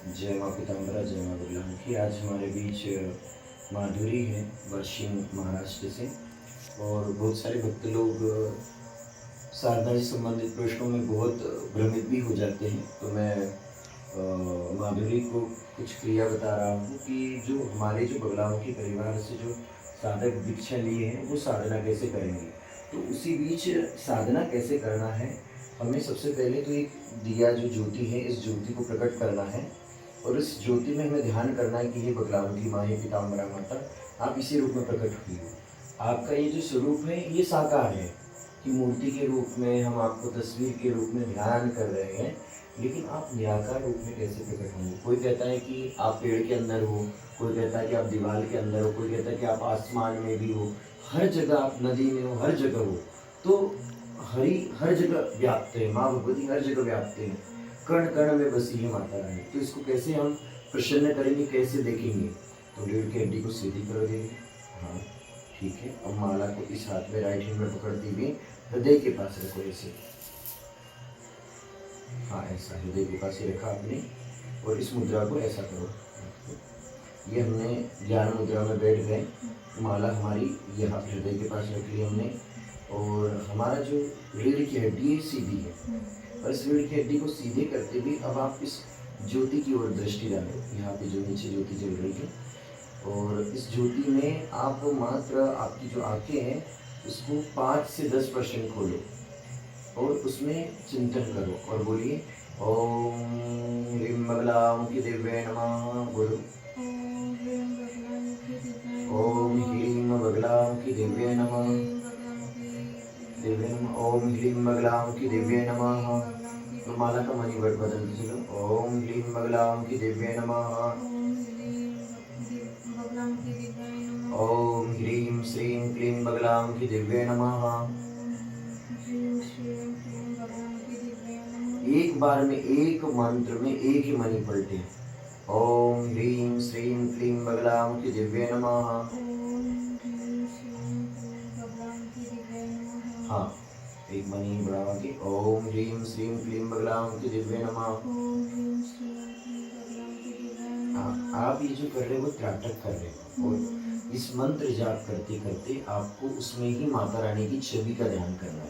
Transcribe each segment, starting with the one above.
जय माँ पीताम्बरा, जय माँ बगलान की। आज हमारे बीच माधुरी है, पश्चिम महाराष्ट्र से। और बहुत सारे भक्त लोग साधना से संबंधित प्रश्नों में बहुत भ्रमित भी हो जाते हैं। तो मैं माधुरी को कुछ क्रिया बता रहा हूँ कि जो हमारे जो बगलामुखी की परिवार से जो साधक दीक्षा लिए हैं वो साधना कैसे करेंगे। तो उसी बीच साधना कैसे करना है, हमें सबसे पहले तो एक दिया जो ज्योति है, इस ज्योति को प्रकट करना है। और इस ज्योति में हमें ध्यान करना है कि हे बगलामुखी माँ, हे पीताम्बरा माता, आप इसी रूप में प्रकट हुई हो। आपका ये जो स्वरूप है ये साकार है कि मूर्ति के रूप में हम आपको तस्वीर के रूप में ध्यान कर रहे हैं, लेकिन आप निराकार रूप में कैसे प्रकट होंगे। कोई कहता है कि आप पेड़ के अंदर हो, कोई कहता है कि आप दीवार के अंदर हो, कोई कहता है कि आप आसमान में भी हो, हर जगह आप नदी में हो, हर जगह हो। तो हर जगह व्याप्त है, माँ भगवती हर जगह व्याप्त है, कण कण में बसी है माता रानी। तो इसको कैसे हम प्रसन्न करेंगे, कैसे देखेंगे। तो रीढ़ की हड्डी को सीधी कर देंगे। हाँ ठीक है। अब माला को इस हाथ में राइट हैंड में पकड़ते हुए हृदय के पास रखो ऐसे। हाँ ऐसा हृदय के पास ही रखा आपने। और इस मुद्रा को ऐसा करो। ये हमने ज्ञान मुद्रा में बैठ गए। माला हमारी यहाँ हृदय के पास रख ली हमने। और हमारा जो रीढ़ की हड्डी है सीधी है, और इस रीढ़ की हड्डी को सीधे करते हुए अब आप इस ज्योति की ओर दृष्टि डालो। यहाँ पे जो नीचे ज्योति जल रही है, और इस ज्योति में आप मात्र आपकी जो आंखें हैं उसको 5 से 10% खोलो और उसमें चिंतन करो और बोलिए ओम ह्रीं बगलामुखी दिव्ये नमः। बोलो ओम ह्रीं बगलामुखी दिव्ये नमः, दिव्ये नमः। ओम ह्रीं बगलामुखी दिव्ये नमः। तो माला का मणि बदलते चलो। ओम ह्रीं बगलामुखी दिव्ये नमः। ओम ह्रीं श्रीं क्लीं बगलामुखी दिव्ये नमः। एक बार में एक मंत्र में एक ही मणि पलटे। ओम ह्रीं श्रीं क्लीं बगलामुखी दिव्ये नमः। हाँ एक मणि बढ़ावा के ओम ह्रीं श्रीं क्लीं बगलामुखी दिव्ये नमः। आप ये जो कर रहे हो वो त्राटक कर रहे हो, और इस मंत्र जाप करते करते आपको उसमें ही माता रानी की छवि का ध्यान करना है।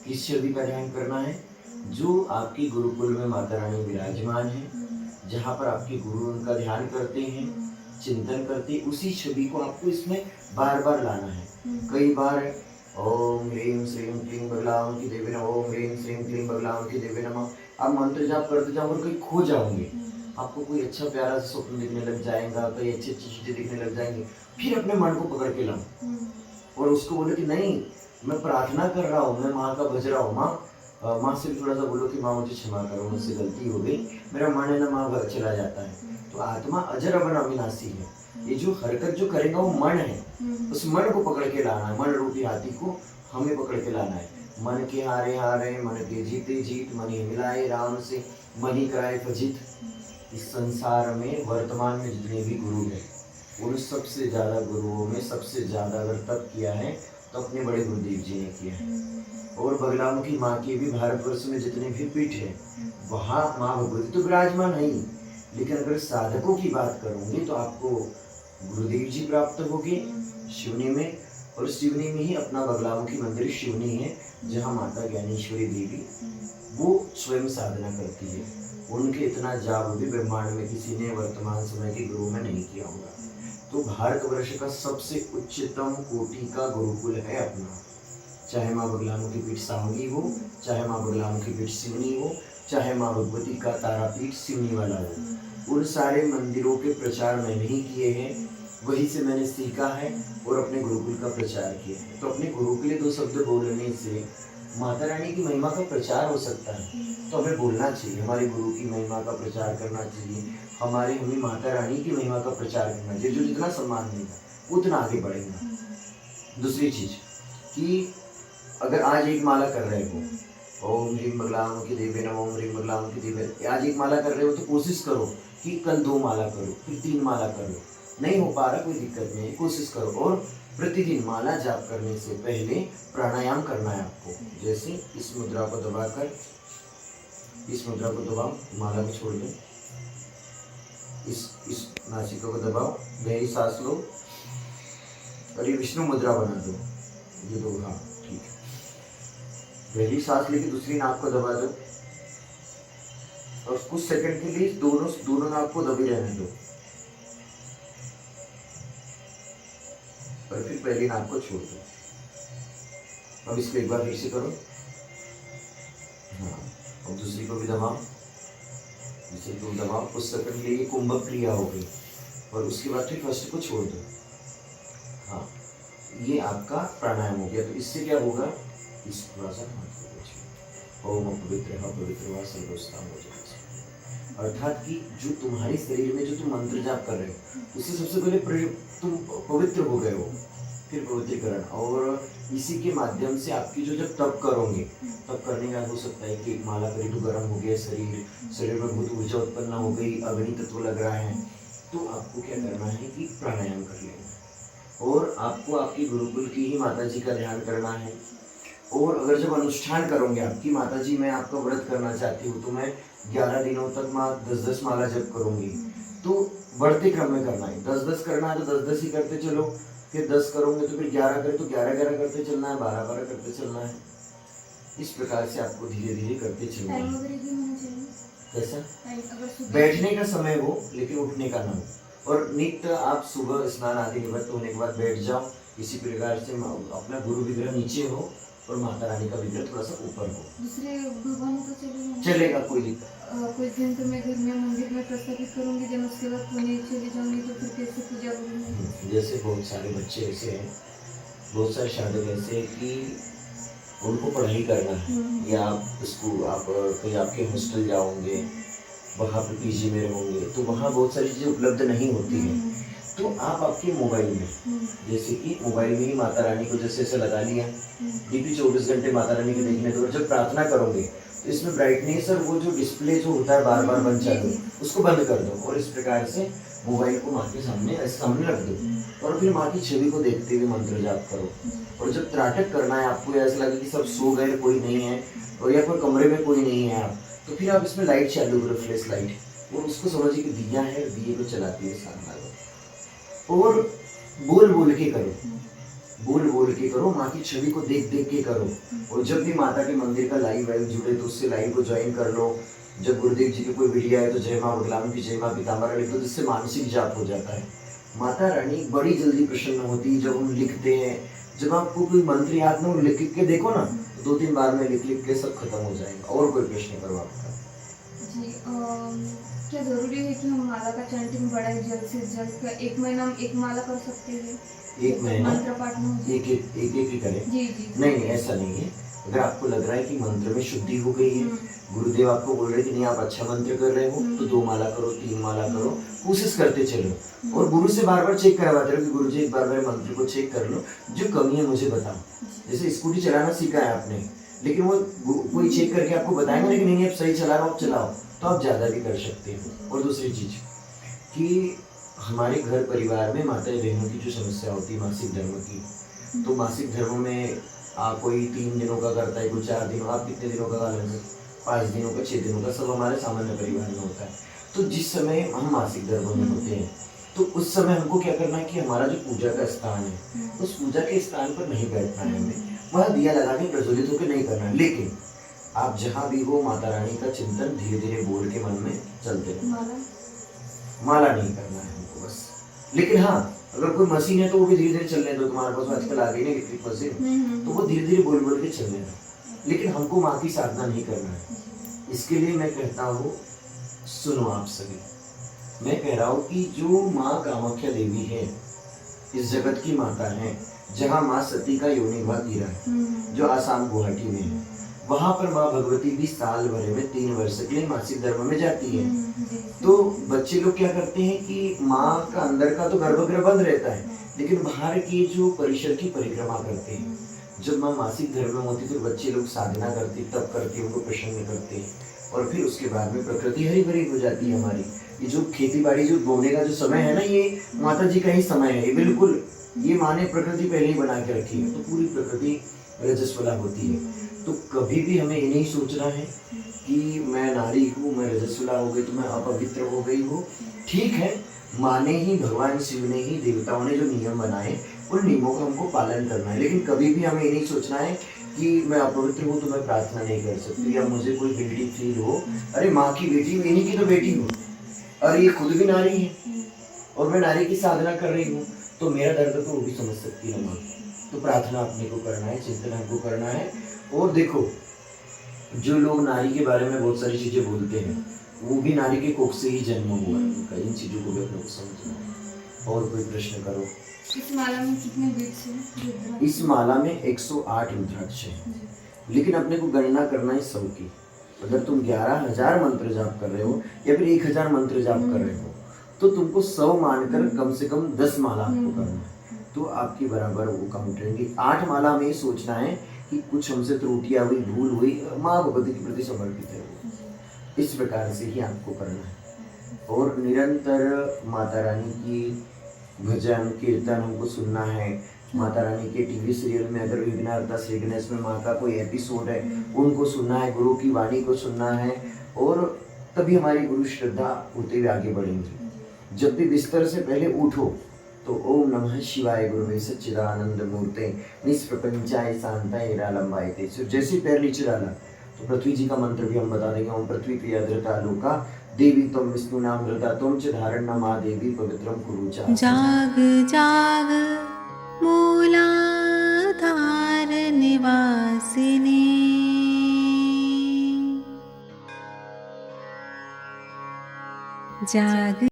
किस छवि का ध्यान करना है? जो आपकी गुरुकुल में माता रानी विराजमान है, जहाँ पर आपके गुरु उनका ध्यान करते हैं, चिंतन करते हैं, उसी छवि को आपको इसमें बार बार लाना है। कई बार ओम ह्रीं श्रीं क्लीं बगलामुखी दिव्ये नमः, ओम ह्रीं श्रीं क्लीं बगलामुखी दिव्ये नमः। आप मंत्र जाप करते जाओ और कहीं खो जाओगे। आपको कोई अच्छा प्यारा स्वप्न दिखने लग जाएगा, कोई अच्छी अच्छी चीजें दिखने लग जाएंगी। फिर अपने मन को पकड़ के लाओ और उसको बोलो कि नहीं, मैं प्रार्थना कर रहा हूँ, मैं माँ का भज रहा हूँ। माँ से भी थोड़ा सा बोलो कि माँ मुझे क्षमा करो, मुझसे गलती हो गई, मेरा मन है ना माँ चला जाता है। तो आत्मा अजर अमर अविनाशी है। ये जो हरकत जो करेगा वो मन है, उस मन को पकड़ के लाना है। मन रूपी हाथी को हमें पकड़ के लाना है। मन के हारे हारे, मन के जीते जीत, मन ही मिलाए राम से, मन ही कराए फजित। इस संसार में वर्तमान में जितने भी गुरु हैं, उन सबसे ज़्यादा गुरुओं में सबसे ज़्यादा अगर तप किया है तो अपने बड़े गुरुदेव जी ने किया है। और बगलामुखी माँ के भी भारतवर्ष में जितने भी पीठ हैं, वहाँ माँ भगवती तो विराजमान है ही, लेकिन अगर साधकों की बात करूँगी तो आपको गुरुदेव जी प्राप्त होंगे शिवनी में। और शिवनी में ही अपना बगलामुखी मंदिर शिवनी है, जहाँ माता ज्ञानेश्वरी देवी वो स्वयं साधना करती है। उनके इतना जाप भी ब्रह्मांड में किसी ने वर्तमान समय के गुरु में नहीं किया होगा। तो भारतवर्ष का सबसे उच्चतम कोटि का गुरुकुल है अपना। चाहे माँ बगलामुखी पीठ सावंगी हो, चाहे माँ बगलामुखी पीठ सिवनी हो, चाहे माँ भगवती का तारापीठ सिवनी वाला हो, उन सारे मंदिरों के प्रचार मैंने ही किए हैं, वहीं से मैंने सीखा है और अपने गुरुकुल का प्रचार किया है। तो अपने गुरु के लिए 2 शब्द बोलने से माता रानी की महिमा का प्रचार हो सकता है। तो हमें बोलना चाहिए, हमारे गुरु की महिमा का प्रचार करना चाहिए, हमें माता रानी की महिमा का प्रचार करना चाहिए। जो जितना सम्मान देगा उतना आगे बढ़ेगा। दूसरी चीज कि अगर आज एक माला कर रहे हो, ओम ह्रीं बगलामुखी दिव्ये नमः, ओम ह्रीं बगलामुखी दिव्ये, आज एक माला कर रहे हो तो कोशिश करो कि कल 2 माला करो, फिर 3 माला करो। नहीं हो पा रहा कोई दिक्कत नहीं, कोशिश करो। और प्रतिदिन माला जाप करने से पहले प्राणायाम करना है आपको। जैसे इस मुद्रा को दबाकर, इस मुद्रा को दबाओ, माला को छोड़ दो, नासिका को दबाओ, गहरी सांस लो और ये विष्णु मुद्रा बना दो। ये दो, हाँ ठीक है। गहरी सांस लेके दूसरी नाक को दबा दो और कुछ सेकंड के लिए दोनों नाक को दबे रहने दो और फिर पहली नाक को छोड़ दो। अब इसको एक बार फिर से करो। हाँ, अब दूसरी को भी दबाओ, दूसरी को दबाओ। कुछ सेकंड के लिए कुंभक क्रिया हो गई और उसके बाद फिर फर्स्ट को छोड़ दो। हाँ, ये आपका प्राणायाम हो गया। तो इससे क्या होगा, इस थोड़ा सा ओम पवित्र वा सर्वोत्तम हो जाएगा। अर्थात कि जो तुम्हारे शरीर में जो तुम मंत्र जाप कर रहे हो उससे सबसे पहले तुम पवित्र हो गए हो, फिर पवित्रीकरण। और इसी के माध्यम से आपकी जो जब तप करोगे, तप करने का हो सकता है कि माला करी तो गर्म हो गया शरीर में बहुत ऊर्जा उत्पन्न हो गई, अग्नि तत्व लग रहा है, तो आपको क्या करना है कि प्राणायाम कर लेना है। और आपको आपकी गुरुकुल की ही माता जी का ध्यान करना है। और अगर जब अनुष्ठान करोगे आपकी माता जी, मैं आपका व्रत करना चाहती हूँ तो मैं 11 दिनों तक माँ 10-10 माला जप करूंगी, तो बढ़ते क्रम में करना है। 10-10 करना है तो 10-10 ही करते चलो, फिर 10 करोगे तो फिर 11 करे तो 11-11 करते चलना है, 12-12 करते चलना है। इस प्रकार से आपको धीरे धीरे करते चलना है। कैसा बैठने का समय हो लेकिन उठने का ना हो। और नित्य आप सुबह स्नान आदि निवृत्त होने के बाद बैठ जाओ। इसी प्रकार से अपना गुरु विग्रह नीचे हो और माता रानी का विग्रह थोड़ा सा ऊपर हो। दूसरे भगवानों को चलेगा, कोई दिक्कत। कुछ दिन तो मैं घर में मंदिर में प्रस्थापित करूंगी, जब उसके बाद पुणे चली जाऊंगी तो फिर कैसे पूजा करूंगी। जैसे बहुत सारे बच्चे ऐसे हैं, बहुत सारे साधक ऐसे हैं कि उनको पढ़ाई करना है, या आप स्कूल आप कहीं आपके हॉस्टल जाओगे, वहाँ पे पीजी में रहोगे, तो वहाँ बहुत सारी चीज़ें उपलब्ध नहीं होती हैं। तो आप आपके मोबाइल में, जैसे कि मोबाइल में ही माता रानी को जैसे ऐसे लगा लिया, डीपी 24 घंटे माता रानी के देखने दो। जब प्रार्थना करोगे तो इसमें ब्राइटनेस और वो जो डिस्प्ले जो होता है बार बार बंद चालू, उसको बंद कर दो और इस प्रकार से मोबाइल को माँ के सामने रख दो और फिर माँ की छवि को देखते हुए मंत्र जाप करो। और जब त्राटक करना है आपको, ऐसा लगे कि सब सो गए, कोई नहीं है, और या कोई कमरे में कोई नहीं है आप, तो फिर आप इसमें लाइट चालू करो, फ्लैश लाइट, और उसको समझिए कि दिया है, दिए को चलाती है सामने। और बोल बोल के करो, बोल बोल के करो, माँ की छवि को देख देख के करो। और जब भी माता के मंदिर का लाइव जुड़े तो उससे लाइव को ज्वाइन कर लो। जब गुरुदेव जी की कोई वीडियो है तो जय माँ बगलामुखी की जय माँ पीताम्बरा लिख दो, जिससे मानसिक जाप हो जाता है। माता रानी बड़ी जल्दी प्रसन्न होती है जब हम लिखते हैं। जब आपको कोई मंत्र याद ना लिख के देखो ना, 2-3 बार में लिख के सब खत्म हो जाएगा। और कोई प्रश्न करो आपका जी। क्या जरूरी है कि हम माला का चैंटिंग बढ़ाए जल्द से जल्द? एक महीना हम एक माला कर सकते हैं? एक महीना मंत्र पाठ में एक ही करें? जी जी। नहीं, ऐसा नहीं है। अगर आपको लग रहा है कि मंत्र में शुद्धि हो गई है, गुरुदेव आपको बोल रहे कि नहीं आप अच्छा मंत्र कर रहे हो, तो 2 माला करो, 3 माला करो, कोशिश करते चलो। और गुरु से बार बार चेक करवाते रहो कि गुरु जी एक बार मेरे मंत्र को चेक कर लो, जो कमी है मुझे बताओ। जैसे स्कूटी चलाना सीखा है आपने, लेकिन वो कोई चेक करके आपको बताएंगे ना कि नहीं आप सही चला रहे हो, आप चलाओ, तो आप ज़्यादा भी कर सकते हो। और दूसरी चीज़ कि हमारे घर परिवार में माता बहनों की जो समस्या होती है मासिक धर्म की, तो मासिक धर्म में कोई 3 दिनों का करता है, कोई 4 दिनों, आप कितने दिनों का कर लेंगे? 5 दिनों का, 6 दिनों का, सब हमारे सामान्य परिवार में होता है। तो जिस समय हम मासिक धर्म में होते हैं तो उस समय हमको क्या करना है कि हमारा जो पूजा का स्थान है, उस पूजा के स्थान पर नहीं बैठना है हमें, वह दिया लगा के प्रज्वलित होकर नहीं करना है। लेकिन आप जहाँ भी हो माता रानी का चिंतन धीरे धीरे बोल के मन में चलते रहो। माला नहीं करना है हमको बस। लेकिन हाँ, अगर कोई मशीन है तो वो भी धीरे धीरे चलने दो। तुम्हारे पास आजकल आ गई ना इलेक्ट्रिक मशीन, तो वो धीरे धीरे बोल बोल के चलने दो। लेकिन हमको माँ की साधना नहीं करना है। इसके लिए मैं कहता हूँ, सुनो आप सभी, मैं कह रहा हूँ कि जो माँ कामाख्या देवी है, इस जगत की माता है, जहाँ माँ सती का योनिभा गिरा है, जो आसाम गुवाहाटी में है, वहाँ पर माँ भगवती भी साल भर में 3 वर्ष के लिए मासिक धर्म में जाती है। तो बच्चे लोग क्या करते हैं कि माँ का अंदर का तो गर्भगृह बंद रहता है, लेकिन बाहर की जो परिसर की परिक्रमा करते हैं। जब माँ मासिक धर्म में होती तो बच्चे लोग साधना करते, तप करते, उनको प्रसन्न करते हैं, और फिर उसके बाद में प्रकृति हरी भरी हो जाती है हमारी। ये जो खेती बाड़ी जो बोने का जो समय है ना, ये माता जी का ही समय है। ये बिल्कुल, ये माँ ने प्रकृति पहले ही बना के रखी है, तो पूरी प्रकृति रजस्वला होती है। तो कभी भी हमें ये नहीं सोचना है कि मैं नारी हूँ, मैं रजस्वला हो गई तो मैं अपवित्र हो गई हूँ। ठीक है, माँ ने ही, भगवान शिव ने ही, देवताओं ने जो नियम बनाए उन नियमों का हमको पालन करना है। लेकिन कभी भी हमें ये नहीं सोचना है कि मैं अपवित्र हूँ तो मैं प्रार्थना नहीं कर सकती, या मुझे कोई गिल्टी फील हो, अरे माँ की बेटी हूँ, इन्हीं की तो बेटी हूँ, और ये खुद भी नारी है और मैं नारी की साधना कर रही हूँ, तो मेरा दर्द तो वो भी समझ सकती है माँ। तो प्रार्थना अपने को करना है, चिंतन हमको करना है। और देखो, जो लोग नारी के बारे में बहुत सारी चीजें बोलते हैं, वो भी नारी के कोख से ही जन्म हुआ है उनका। इन चीजों को भी अपने को समझना है। और कोई प्रश्न करो। इस माला में कितने बीट्स हैं? इस माला में 108 रुद्राक्ष है, लेकिन अपने को गणना करना है 100 की। अगर तुम 11,000 मंत्र जाप कर रहे हो या फिर 1,000 मंत्र जाप कर रहे हो, तो तुमको 100 मानकर कम से कम 10 माला आपको करना है, तो आपकी बराबर वो काउंट रहेंगी। 8 माला में ये सोचना है कि कुछ हमसे त्रुटियां हुई, भूल हुई, माँ भगवती के प्रति समर्पित है वो। इस प्रकार से ही आपको करना है। और निरंतर माता रानी की भजन कीर्तन हमको सुनना है। माता रानी के टीवी सीरियल में अगर विघ्नहर्ता श्री गणेश में माँ का कोई एपिसोड है, उनको सुनना है, गुरु की वाणी को सुनना है, और तभी हमारी गुरु श्रद्धा होते हुए आगे बढ़ेंगी। जब भी बिस्तर से पहले उठो तो ओम नमः शिवाय गुरुवे सच्चिदानंद मूर्ते निष्प्रपंचाय शांताय निरालंबायते। जैसे ही पैर नीचे डाला तो पृथ्वी जी का मंत्र भी हम बता देंगे। ओम पृथ्वी प्रिया धृता लोका देवी त्वं विष्णु नाम धृता त्वं च धारणा मा देवी पवित्रं कुरु च। जाग जाग मूलाधार निवासिनी, जाग